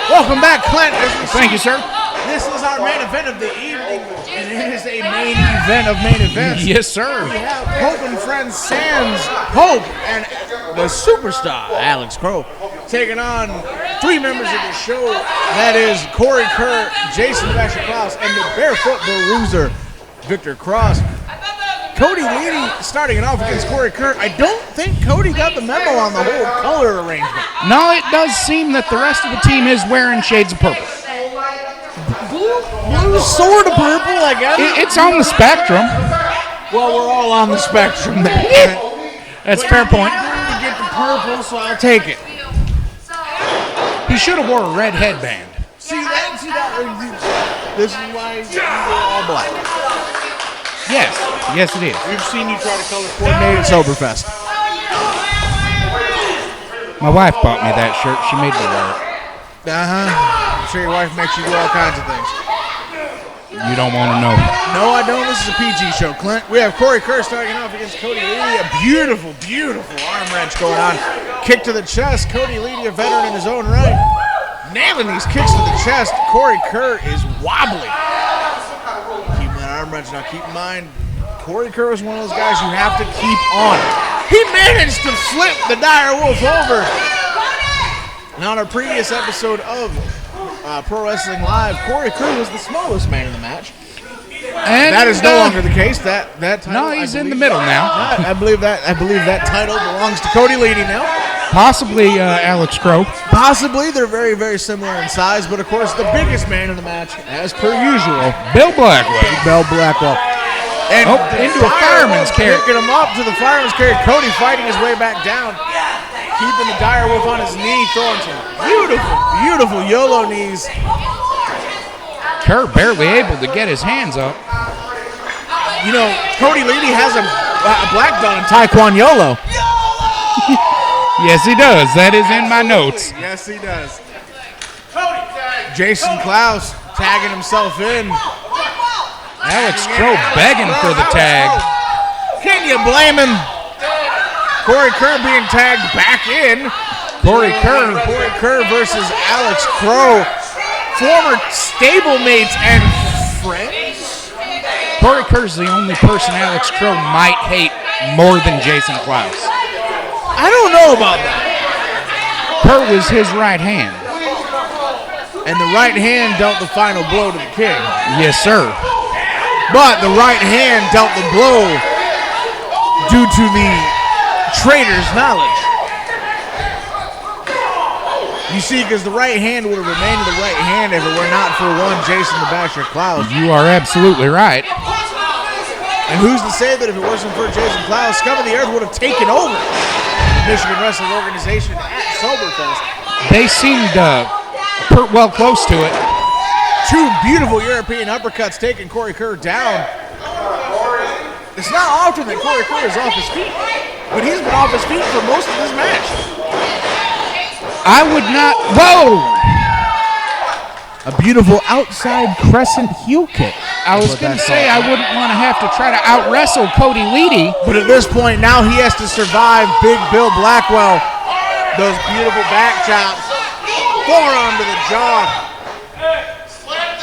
Welcome back, Clint. Thank you, sir. This is our main event of the evening, and it is a main event of main events. Yes, sir. We have Pope and Friends Sans Pope and the superstar Alex Crow taking on 3 members of the show. That is Corey Kerr, Jason Basher Clouse, and the barefoot bruiser Victor Cross. Cody Leedy starting it off against Corey Kerr. I don't think Cody got the memo on the whole color arrangement. No, it does seem that the rest of the team is wearing shades of purple. Blue sort of purple, I guess. It's on the spectrum. Well, we're all on the spectrum there. That's a fair point. To get the purple, so I'll take it. He should have wore a red headband. See that? This is why you go all black. Yes, yes it is. We've seen you try to color coordinate at Soberfest. My wife bought me that shirt. She made me wear it. I'm sure your wife makes you do all kinds of things. You don't want to know. No, I don't. This is a PG show, Clint. We have Corey Kerr starting off against Cody Leedy. A beautiful, beautiful arm wrench going on. Kick to the chest. Cody Leedy, a veteran in his own right. Nailing these kicks to the chest. Corey Kerr is wobbly. Keeping that arm wrench. Now keep in mind, Corey Kerr is one of those guys you have to keep on. He managed to flip the Dire Wolf over. And on our previous episode of Pro Wrestling Live, Corey Kerr was the smallest man in the match. And that is no longer the case. That title, no, he's in the middle now. I believe that title belongs to Cody Leedy now. Possibly Alex Crow. Possibly. They're very, very similar in size, but of course the biggest man in the match, as per usual, Bill Blackwell. Bill Blackwell. And into a fireman's carry. Picking him up to the fireman's carry. Cody fighting his way back down. Keeping the Dire Wolf on his knee, throwing some beautiful, beautiful YOLO knees. Kerr barely able to get his hands up. You know, Cody Leedy has a black belt in Taekwondo YOLO. Yes, he does. That is in my notes. Yes, he does. Jason Clouse tagging himself in. Alex Crow begging for the tag. Can you blame him? Corey Kerr being tagged back in. Corey Kerr versus Alex Crow. Former stablemates and friends. Corey Kerr's the only person Alex Crow might hate more than Jason Clouse. I don't know about that. Kerr was his right hand. And the right hand dealt the final blow to the king. Yes, sir. But the right hand dealt the blow due to the traitor's knowledge. You see, because the right hand would have remained the right hand if it were not for one Jason the Basher Clouse. You are absolutely right. And who's to say that if it wasn't for Jason Clouse, Scum of the Earth would have taken over the Michigan Wrestling Organization at Soberfest. They seemed well close to it. Two beautiful European uppercuts taking Corey Kerr down. It's not often that Corey Kerr is off his feet, but he's been off his feet for most of this match. I would not. Whoa! A beautiful outside crescent heel kick. I was going to say I wouldn't want to have to try to out-wrestle Cody Leedy. But at this point, now he has to survive Big Bill Blackwell. Those beautiful back chops. Forearm to the jaw.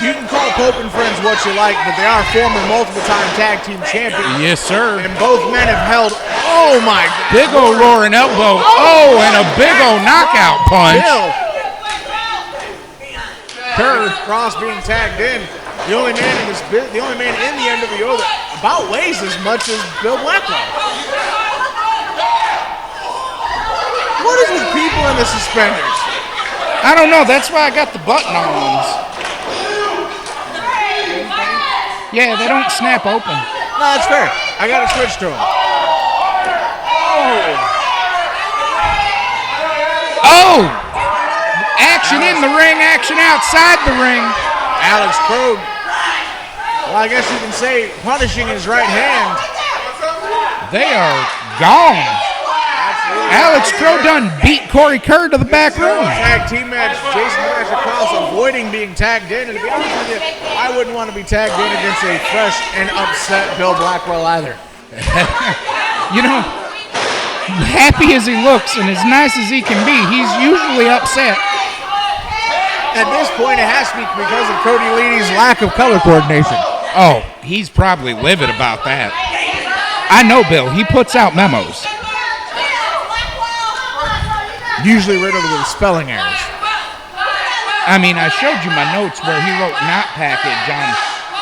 You can call Pope and Friends what you like, but they are former multiple-time tag team champions. Yes, sir. And both men have held, oh my God. Big ol' roaring elbow. Oh, and a big ol' knockout punch. Bill. Kerr, Cross being tagged in. The only man in the NWO that about weighs as much as Bill Blackwell. What is with people in the suspenders? I don't know. That's why I got the button-ons. Yeah, they don't snap open. No, that's fair. I got to switch to them. Oh! Action in the ring, action outside the ring. Alex Crow, well, I guess you can say punishing his right hand. They are gone. Alex Crow done beat Corey Kerr to the back room. Tag team match, Jason Basher Clouse avoiding being tagged in. And to be honest with you, I wouldn't want to be tagged in against a fresh and upset Bill Blackwell either. You know, happy as he looks and as nice as he can be, he's usually upset. At this point, it has to be because of Cody Leedy's lack of color coordination. Oh, he's probably livid about that. I know Bill. He puts out memos. Usually riddled with spelling errors. I mean, I showed you my notes where he wrote not package on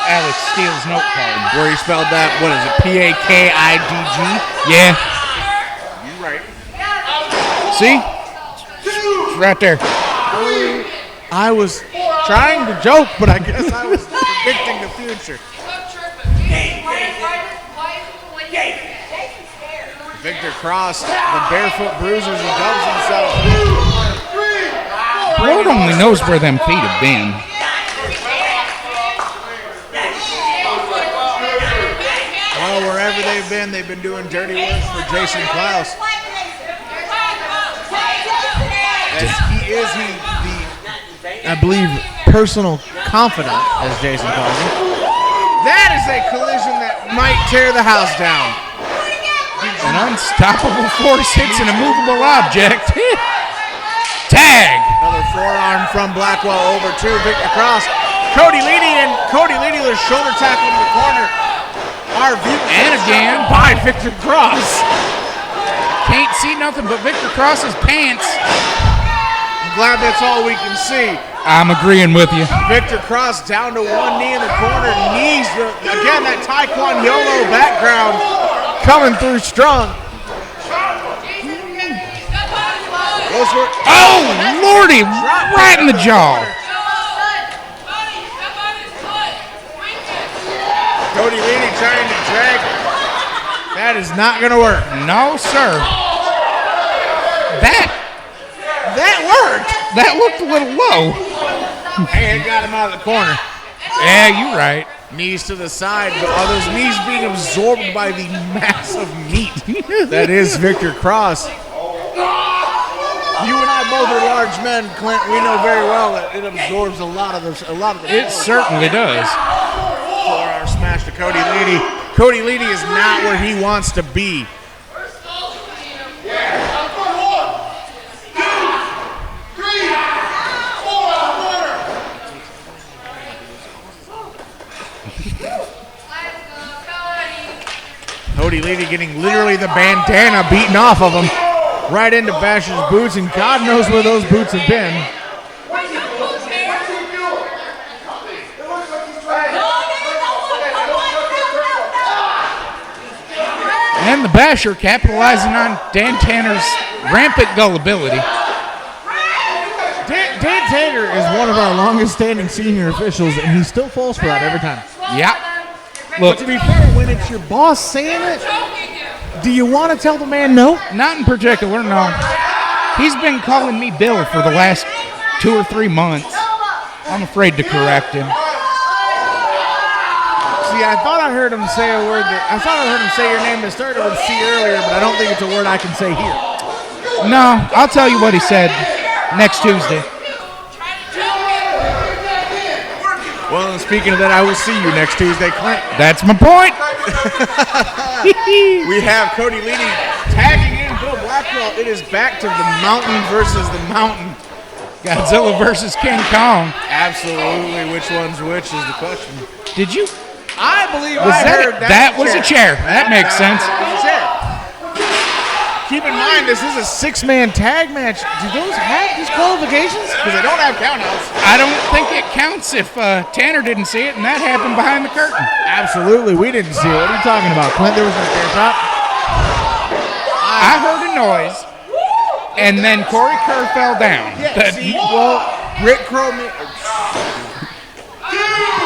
Alex Steele's note card. Where he spelled that, what is it, P-A-K-I-D-G? Yeah. You're right. See? It's right there. I was trying to joke, but I guess I was predicting the future. Victor Cross, the barefoot bruiser, he dubs himself. Lord only knows where them feet have been. Well, wherever they've been doing dirty work for Jason Clouse. As he is the, I believe, personal confidant, as Jason calls him. That is a collision that might tear the house down. An unstoppable force hits an immovable object. Tag! Another forearm from Blackwell over to Victor Cross. Cody Leedy with a shoulder tackle in the corner. Our view and again by Victor Cross. Can't see nothing but Victor Cross's pants. I'm glad that's all we can see. I'm agreeing with you. Victor Cross down to one knee in the corner. Knees, again, that Taekwondo YOLO background coming through strong. Oh, Lordy, right in the jaw. Cody Leedy trying to drag. That is not going to work. No, sir. That worked. That looked a little low. And got him out of the corner. Yeah, you're right. Knees to the side, but are those knees being absorbed by the massive meat that is Victor Cross? You and I both are large men, Clint. We know very well that it absorbs a lot of the. It certainly does. For our smash to Cody Leedy. Cody Leedy is not where he wants to be. Cody Leedy getting literally the bandana beaten off of him right into Basher's boots, and God knows where those boots have been. And the Basher capitalizing on Dan Tanner's rampant gullibility. Tager is one of our longest-standing senior officials, and he still falls for that every time. Yeah. But Look, to be fair, when it's your boss saying it, do you want to tell the man no? not in particular, no. He's been calling me Bill for the last 2 or 3 months. I'm afraid to correct him. See, I thought I heard him say a word I thought I heard him say your name that started with C earlier, but I don't think it's a word I can say here. No, I'll tell you what he said next Tuesday. Well, speaking of that, I will see you next Tuesday, Clint. That's my point. We have Cody Leedy tagging in Bill Blackwell. It is back to the Mountain versus the Mountain. Godzilla versus King Kong. Absolutely. Which one's which is the question. Did you? I believe Was I that heard it? That was a chair. That makes sense. That was a chair. Keep in mind, this is a 6-man tag match. Do those have disqualifications? Because they don't have countouts. I don't think it counts if Tanner didn't see it, and that happened behind the curtain. Absolutely, we didn't see it. What are you talking about, Clint? There was no chair shot. I heard a noise, and then Corey Kerr fell down. Yeah, well, Ric Caurdiea,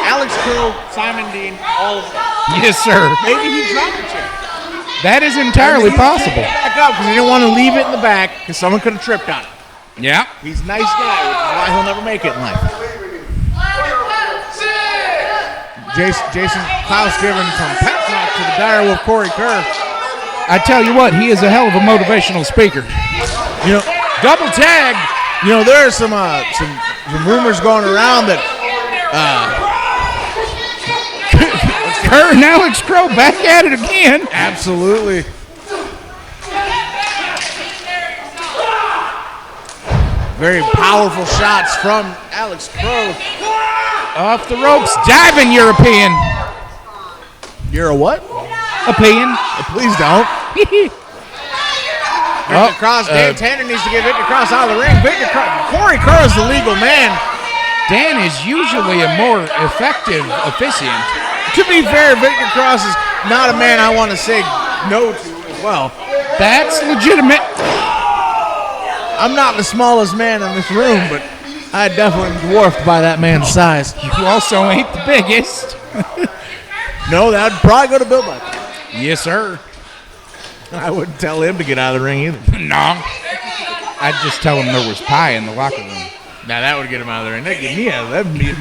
Alex Crow, Simon Dean, all of them. Yes, sir. Maybe he dropped the chair. That is entirely possible. Back up because he didn't want to leave it in the back because someone could have tripped on it. Yeah. He's a nice guy, which is why he'll never make it in life. Jason Clouse giving some pep talk to the direwolf Corey Kerr. I tell you what, he is a hell of a motivational speaker. You know, double tag. You know, there are some rumors going around that Kerr and Alex Crow back at it again. Absolutely. Very powerful shots from Alex Crow. Off the ropes, diving European. You're a what? European. Please don't. Victor Cross, Dan Tanner needs to get Victor Cross out of the ring. Corey Kerr is the legal man. Dan is usually a more effective officiant. To be fair, Victor Cross is not a man I want to say no to as well. That's legitimate. I'm not the smallest man in this room, but I definitely am dwarfed by that man's size. You also ain't the biggest. No, that would probably go to Bill Buck. Yes, sir. I wouldn't tell him to get out of the ring either. No. I'd just tell him there was pie in the locker room. Now that would get him out of the ring. That'd get me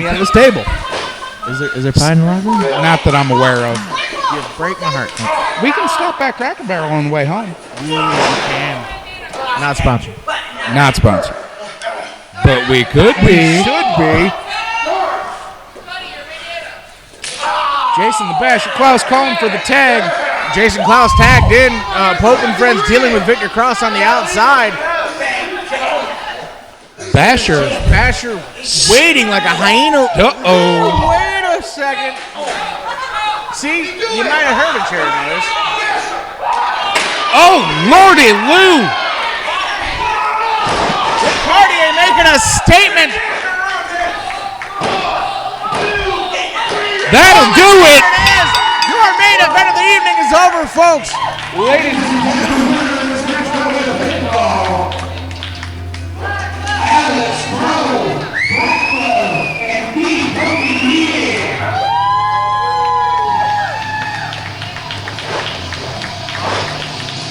out of this table. Is there pie in the locker room? Not that I'm aware of. You break my heart. We can stop at Cracker Barrel on the way home. We can. Not sponsored. Not sponsored. But we could be. Should be. Jason the Basher Clouse calling for the tag. Jason Clouse tagged in. Pope and friends dealing with Victor Cross on the outside. Basher waiting like a hyena. Uh-oh. Wait a second. See, you might have heard a chair noise. Oh, Lordy Lou. Ric Caurdiea making a statement. That'll do it. Your main event of the evening is over, folks. Ladies and gentlemen.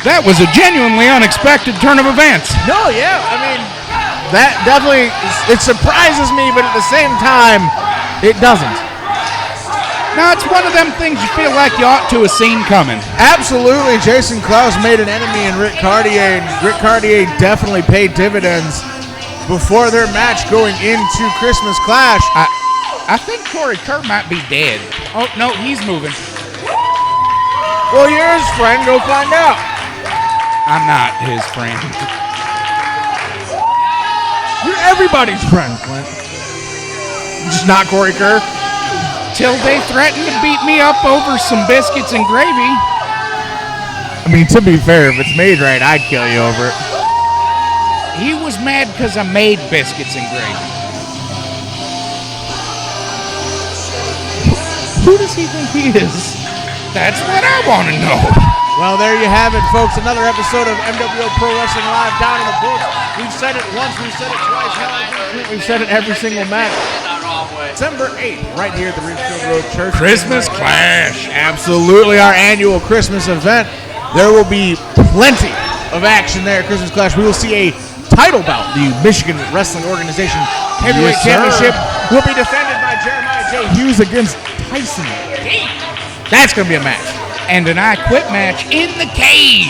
That was a genuinely unexpected turn of events. No, yeah, I mean, that definitely, it surprises me, but at the same time, it doesn't. Now, it's one of them things you feel like you ought to have seen coming. Absolutely, Jason Clouse made an enemy in Ric Caurdiea, and Ric Caurdiea definitely paid dividends before their match going into Christmas Clash. I think Corey Kerr might be dead. Oh, no, he's moving. Well, you're his friend, go find out. I'm not his friend. You're everybody's friend, Clint. Just not Corey Kerr. Till they threatened to beat me up over some biscuits and gravy. I mean, to be fair, if it's made right, I'd kill you over it. He was mad because I made biscuits and gravy. Who does he think he is? That's what I want to know. Well, there you have it, folks. Another episode of MWO Pro Wrestling Live down in the books. We've said it once, we've said it twice, we've said it every single match. December 8th, right here at the Ridgefield Road Church. Christmas Clash. Absolutely, our annual Christmas event. There will be plenty of action there at Christmas Clash. We will see a title bout. The Michigan Wrestling Organization Heavyweight Championship will be defended by Jeremiah J. Hughes against Tyson. That's going to be a match. And an I Quit match in the cage.